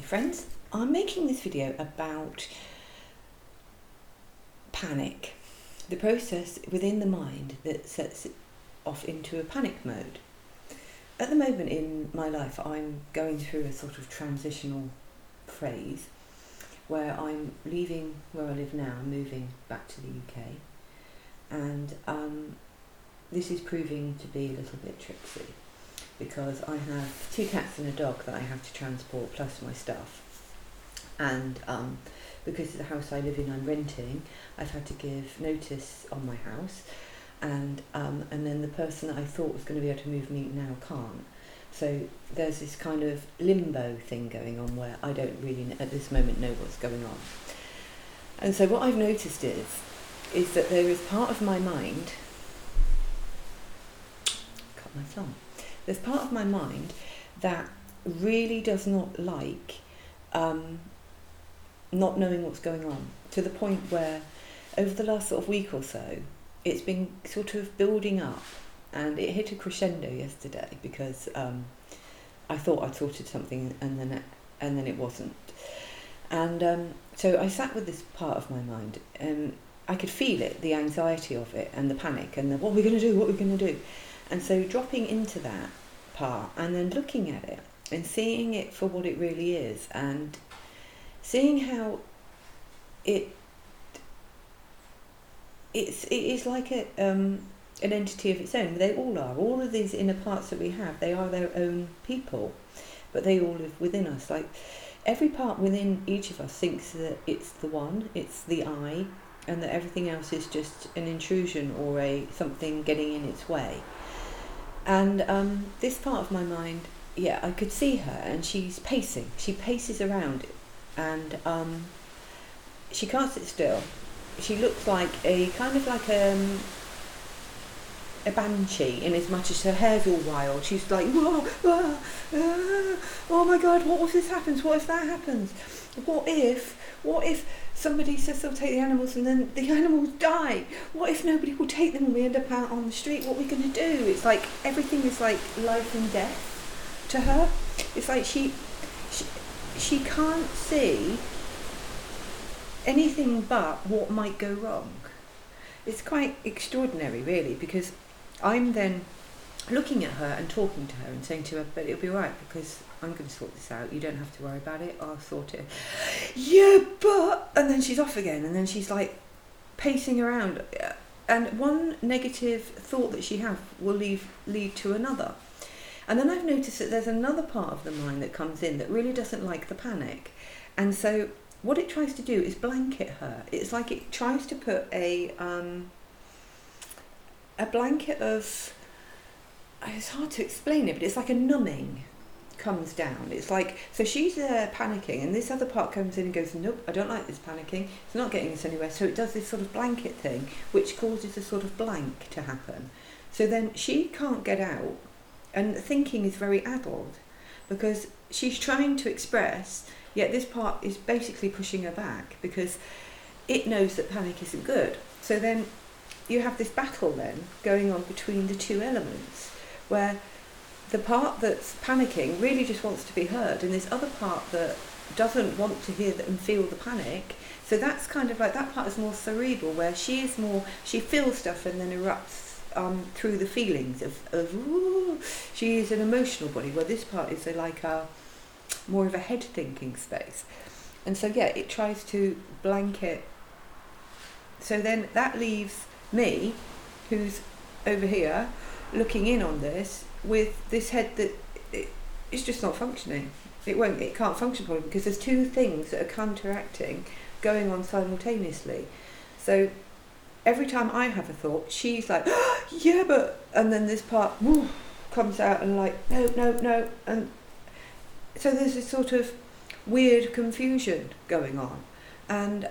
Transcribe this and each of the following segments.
friends, I'm making this video about panic, the process within the mind that sets it off into a panic mode. At the moment in my life, I'm going through a sort of transitional phase where I'm leaving where I live now, moving back to the UK, and this is proving to be a little bit tricksy because I have 2 cats and a dog that I have to transport plus my stuff, and because the house I live in I'm renting, I've had to give notice on my house, and then the person that I thought was going to be able to move me now can't. So there's this kind of limbo thing going on where I don't really at this moment know what's going on. And so what I've noticed is that there is part of my mind, cut my thumb, there's part of my mind that really does not like not knowing what's going on, to the point where over the last sort of week or so it's been sort of building up, and it hit a crescendo yesterday because I thought I'd sorted something and then it wasn't. And so I sat with this part of my mind, and I could feel it, the anxiety of it and the panic and the what are we going to do. And so dropping into that part and then looking at it and seeing it for what it really is, and seeing how it is like an entity of its own. They all are. All of these inner parts that we have, they are their own people, but they all live within us. Like every part within each of us thinks that it's the one, it's the I, and that everything else is just an intrusion or something getting in its way. And this part of my mind, I could see her, and she's pacing. She paces around, and she can't sit still. She looks like a banshee, in as much as her hair's all wild. She's like, whoa, oh my God, what if this happens? What if that happens? What if somebody says they'll take the animals and then the animals die? What if nobody will take them and we end up out on the street? What are we going to do? It's like everything is like life and death to her. It's like she can't see anything but what might go wrong. It's quite extraordinary, really, because I'm then looking at her and talking to her and saying to her, but it'll be all right because I'm going to sort this out. You don't have to worry about it. I'll sort it. Yeah, but... And then she's off again, and then she's like pacing around. And one negative thought that she has will lead to another. And then I've noticed that there's another part of the mind that comes in that really doesn't like the panic. And so what it tries to do is blanket her. It's like it tries to put a blanket of... It's hard to explain it, but it's like a numbing comes down. It's like, so she's there panicking, and this other part comes in and goes, nope, I don't like this panicking. It's not getting us anywhere. So it does this sort of blanket thing, which causes a sort of blank to happen. So then she can't get out, and thinking is very addled because she's trying to express, yet this part is basically pushing her back because it knows that panic isn't good. So then you have this battle then going on between the two elements, where the part that's panicking really just wants to be heard, and this other part that doesn't want to hear and feel the panic. So that's kind of like, that part is more cerebral, where she feels stuff and then erupts through the feelings of ooh. She is an emotional body, where this part is like more of a head thinking space. And so it tries to blanket. So then that leaves me, who's over here looking in on this, with this head that it's just not functioning. It can't function properly because there's 2 things that are counteracting going on simultaneously. So every time I have a thought, she's like, yeah, but, and then this part comes out and like, no, and so there's this sort of weird confusion going on. And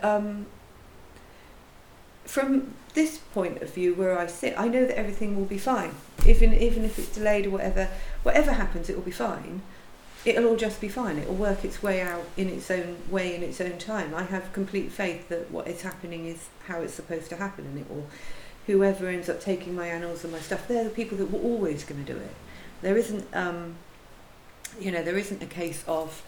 from this point of view where I sit, I know that everything will be fine. Even if it's delayed or whatever happens, it will be fine. It'll all just be fine. It will work its way out in its own way, in its own time. I have complete faith that what is happening is how it's supposed to happen, and it will, whoever ends up taking my animals and my stuff, they're the people that were always going to do it. There isn't, there isn't a case of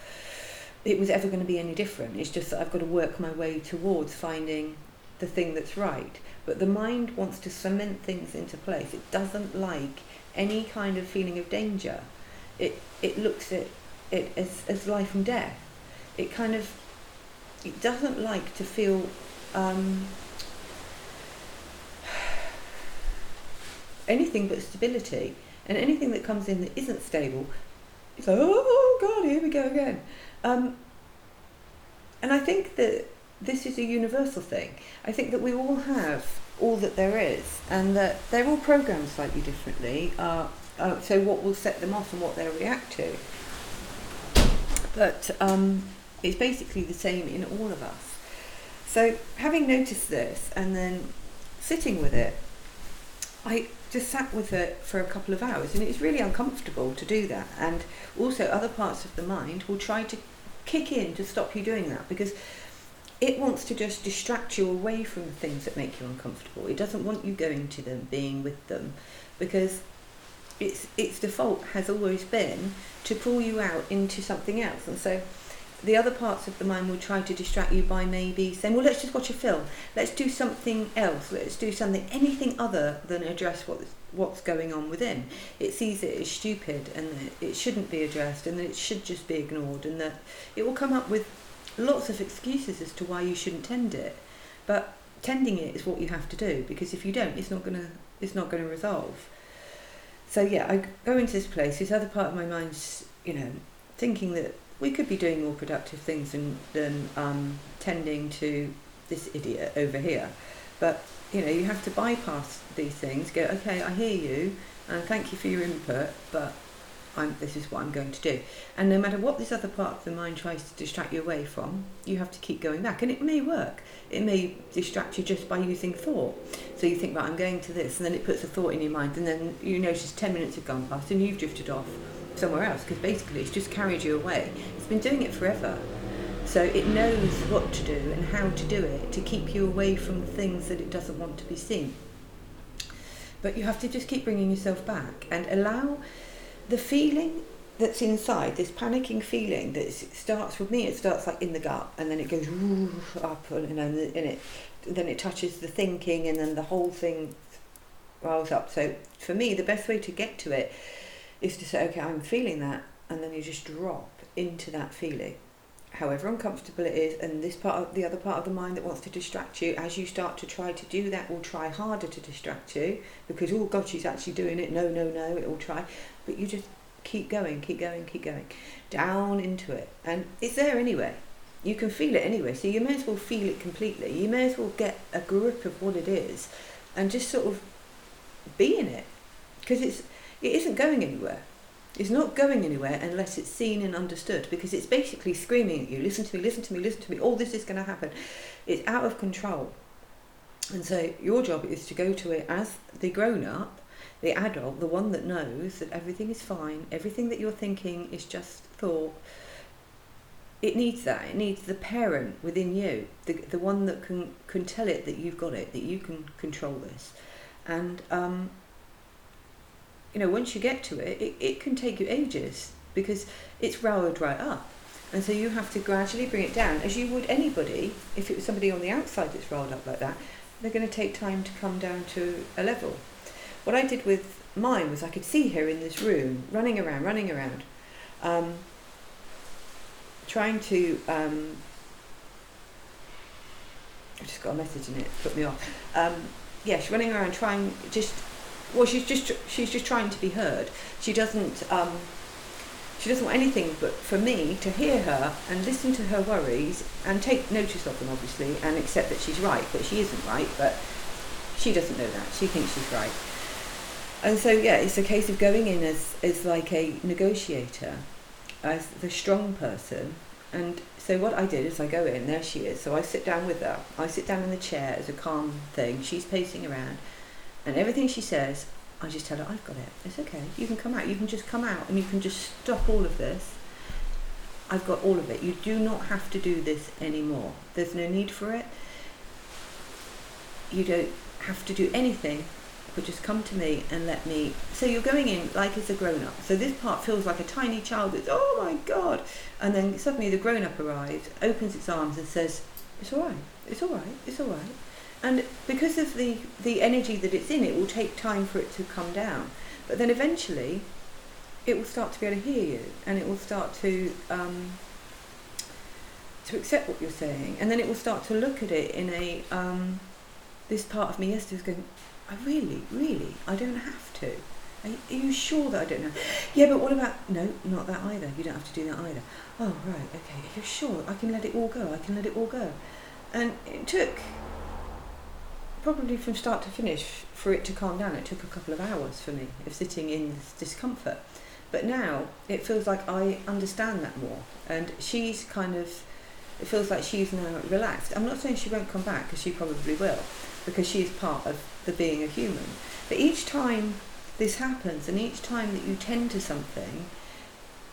it was ever going to be any different. It's just that I've got to work my way towards finding the thing that's right. But the mind wants to cement things into place. It doesn't like any kind of feeling of danger. It looks at it as life and death. It doesn't like to feel anything but stability. And anything that comes in that isn't stable, it's like, oh God, here we go again. And I think that this is a universal thing. I think that we all have all that there is, and that they're all programmed slightly differently. So what will set them off and what they'll react to. But it's basically the same in all of us. So having noticed this and then sitting with it, I just sat with it for a couple of hours, and it's really uncomfortable to do that. And also other parts of the mind will try to kick in to stop you doing that, because it wants to just distract you away from the things that make you uncomfortable. It doesn't want you going to them, being with them, because its default has always been to pull you out into something else. And so the other parts of the mind will try to distract you by maybe saying, well, let's just watch a film, let's do something else, let's do anything other than address what's going on within. It sees it as stupid, and that it shouldn't be addressed, and that it should just be ignored, and that it will come up with lots of excuses as to why you shouldn't tend it. But tending it is what you have to do, because if you don't, it's not going to resolve. So yeah, I go into this place, this other part of my mind's, thinking that we could be doing more productive things than tending to this idiot over here. But, you have to bypass these things, go, okay, I hear you, and thank you for your input, but this is what I'm going to do. And no matter what this other part of the mind tries to distract you away from, you have to keep going back. And it may work. It may distract you just by using thought. So you think, right, I'm going to this, and then it puts a thought in your mind, and then you notice 10 minutes have gone past and you've drifted off somewhere else, because basically it's just carried you away. It's been doing it forever. So it knows what to do and how to do it to keep you away from the things that it doesn't want to be seen. But you have to just keep bringing yourself back and allow the feeling that's inside, this panicking feeling that starts with me, it starts like in the gut, and then it goes up, and then it touches the thinking, and then the whole thing riles up. So for me, the best way to get to it is to say, okay, I'm feeling that, and then you just drop into that feeling, however uncomfortable it is. And the other part of the mind that wants to distract you, as you start to try to do that, will try harder to distract you, because, oh God, she's actually doing it, no, it will try. But you just keep going, down into it. And it's there anyway. You can feel it anyway, so you may as well feel it completely. You may as well get a grip of what it is and just sort of be in it, because it isn't going anywhere. It's not going anywhere unless it's seen and understood, because it's basically screaming at you, listen to me, all this is going to happen. It's out of control. And so your job is to go to it as the grown-up, the adult, the one that knows that everything is fine, everything that you're thinking is just thought. It needs that. It needs the parent within you, the one that can tell it that you've got it, that you can control this. And once you get to it, it can take you ages, because it's riled right up. And so you have to gradually bring it down, as you would anybody. If it was somebody on the outside that's riled up like that, they're going to take time to come down to a level. What I did with mine was I could see her in this room, running around, trying to... I just got a message in it, put me off. She's running around trying she's just trying to be heard. She doesn't want anything but for me to hear her and listen to her worries and take notice of them, obviously, and accept that she's right, but she isn't right, but she doesn't know that. She thinks she's right. And so, it's a case of going in as like a negotiator, as the strong person. And so what I did is I go in, there she is. So I sit down with her. I sit down in the chair as a calm thing. She's pacing around. And everything she says, I just tell her, I've got it. It's okay. You can come out. You can just come out and you can just stop all of this. I've got all of it. You do not have to do this anymore. There's no need for it. You don't have to do anything will just come to me and let me. So you're going in like as a grown-up. So this part feels like a tiny child that's, oh my God. And then suddenly the grown-up arrives, opens its arms and says, it's all right, it's all right, it's all right. And because of the energy that it's in, it will take time for it to come down. But then eventually, it will start to be able to hear you, and it will start to accept what you're saying, and then it will start to look at it in a this part of me yesterday was going, I don't have to. Are you sure that I don't have? Yeah, but what about, no, not that either. You don't have to do that either. Oh, right, okay. Are you sure? I can let it all go. I can let it all go. And it took probably from start to finish for it to calm down. It took a couple of hours for me of sitting in this discomfort. But now it feels like I understand that more. And she's kind of, it feels like she's now relaxed. I'm not saying she won't come back, because she probably will, because she's part of the being a human. But each time this happens, and each time that you tend to something,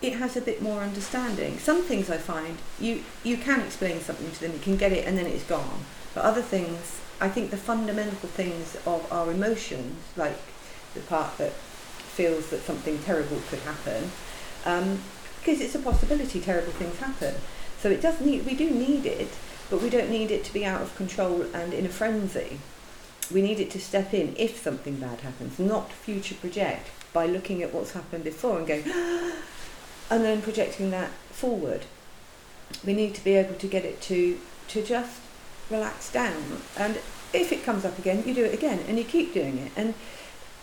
it has a bit more understanding. Some things I find, you can explain something to them, you can get it, and then it's gone. But other things, I think the fundamental things of our emotions, like the part that feels that something terrible could happen, because it's a possibility terrible things happen. So it does need, we do need it, but we don't need it to be out of control and in a frenzy. We need it to step in if something bad happens, not future project by looking at what's happened before and going, and then projecting that forward. We need to be able to get it to just relax down. And if it comes up again, you do it again, and you keep doing it. And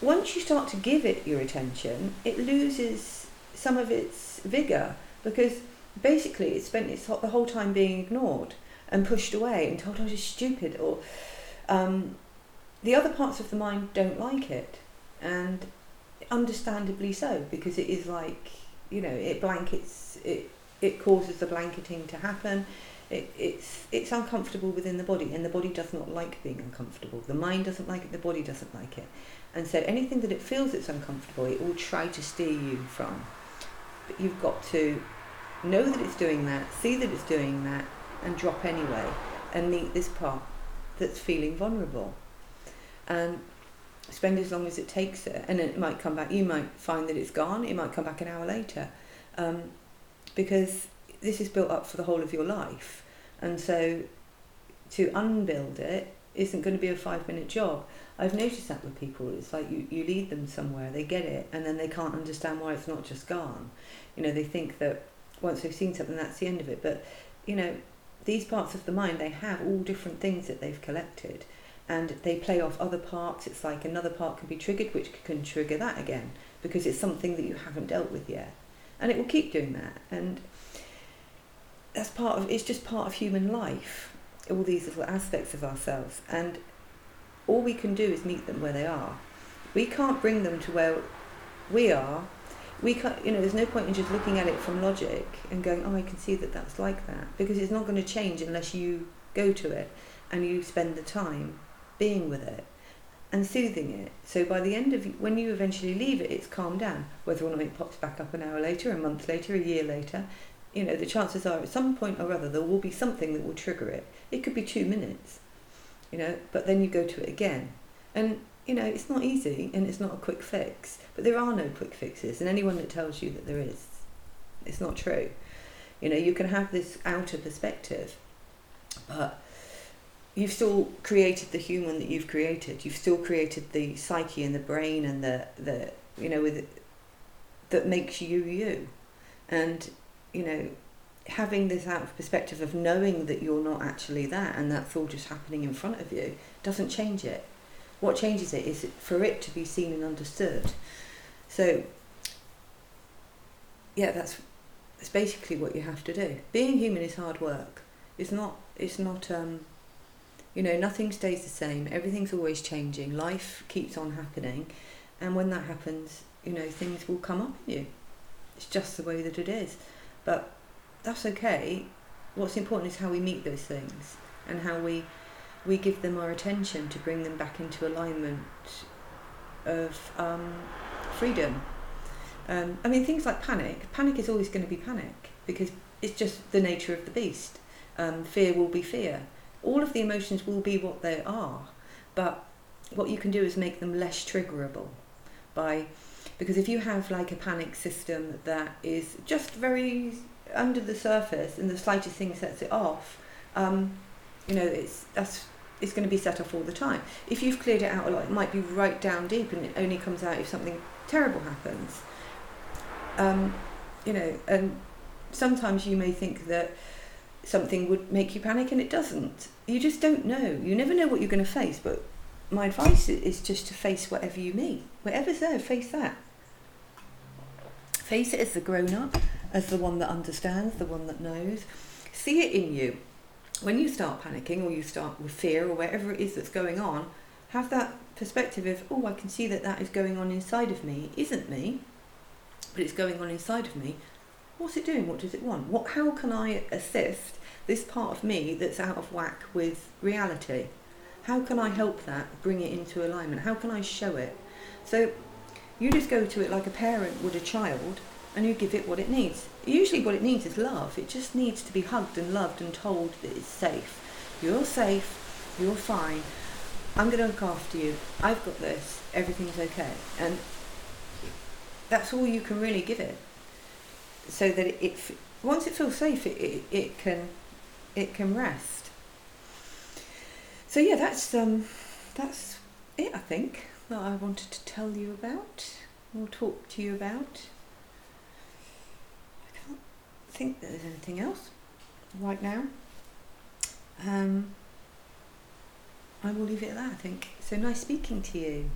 once you start to give it your attention, it loses some of its vigour, because basically it's spent the whole time being ignored and pushed away and told, oh, you're stupid, or the other parts of the mind don't like it, and understandably so, because it is like, you know, it blankets, it causes the blanketing to happen. It's uncomfortable within the body, and the body does not like being uncomfortable. The mind doesn't like it, the body doesn't like it. And so anything that it feels that's uncomfortable, it will try to steer you from. But you've got to know that it's doing that, see that it's doing that, and drop anyway, and meet this part that's feeling vulnerable. And spend as long as it takes it. And then it might come back, you might find that it's gone, it might come back an hour later. Because this is built up for the whole of your life. And so to unbuild it isn't going to be a 5-minute job. I've noticed that with people. It's like you lead them somewhere, they get it, and then they can't understand why it's not just gone. You know, they think that once they've seen something, that's the end of it. But, you know, these parts of the mind, they have all different things that they've collected, and they play off other parts. It's like another part can be triggered, which can trigger that again, because it's something that you haven't dealt with yet. And it will keep doing that. And that's it's just part of human life, all these little aspects of ourselves. And all we can do is meet them where they are. We can't bring them to where we are. We can't, you know, there's no point in just looking at it from logic and going, oh, I can see that that's like that, because it's not going to change unless you go to it and you spend the time being with it and soothing it. So by the end of, when you eventually leave it, it's calmed down. Whether or not it pops back up an hour later, a month later, a year later, you know, the chances are at some point or other there will be something that will trigger it. It could be 2 minutes, you know, but then you go to it again. And, you know, it's not easy and it's not a quick fix, but there are no quick fixes. And anyone that tells you that there is, it's not true. You know, you can have this outer perspective, but you've still created the human that you've created. You've still created the psyche and the brain and the you know, that makes you. And, you know, having this out of perspective of knowing that you're not actually that, and that's all just happening in front of you, doesn't change it. What changes it is for it to be seen and understood. So, yeah, that's basically what you have to do. Being human is hard work. It's not you know, nothing stays the same. Everything's always changing. Life keeps on happening. And when that happens, you know, things will come up in you. It's just the way that it is. But that's okay. What's important is how we meet those things and how we give them our attention to bring them back into alignment of freedom. I mean, things like panic. Panic is always going to be panic because it's just the nature of the beast. Fear will be fear. All of the emotions will be what they are. But what you can do is make them less triggerable because if you have like a panic system that is just very under the surface and the slightest thing sets it off, it's going to be set off all the time. If you've cleared it out a lot, it might be right down deep, and it only comes out if something terrible happens. And sometimes you may think that something would make you panic and it doesn't. You just don't know. You never know what you're going to face, but my advice is just to face whatever you meet. Whatever's there, face that. Face it as the grown-up, as the one that understands, the one that knows. See it in you. When you start panicking or you start with fear or whatever it is that's going on, have that perspective of, oh, I can see that is going on inside of me. It isn't me, but it's going on inside of me. What's it doing? What does it want? How can I assist this part of me that's out of whack with reality? How can I help that, bring it into alignment? How can I show it? So you just go to it like a parent would a child, and you give it what it needs. Usually what it needs is love. It just needs to be hugged and loved and told that it's safe. You're safe, you're fine, I'm going to look after you, I've got this, everything's okay. And that's all you can really give it. So that once it feels safe, it can rest. So yeah, that's it, I think, that I wanted to tell you about, or talk to you about. I can't think that there's anything else right now. I will leave it at that, I think. So nice speaking to you.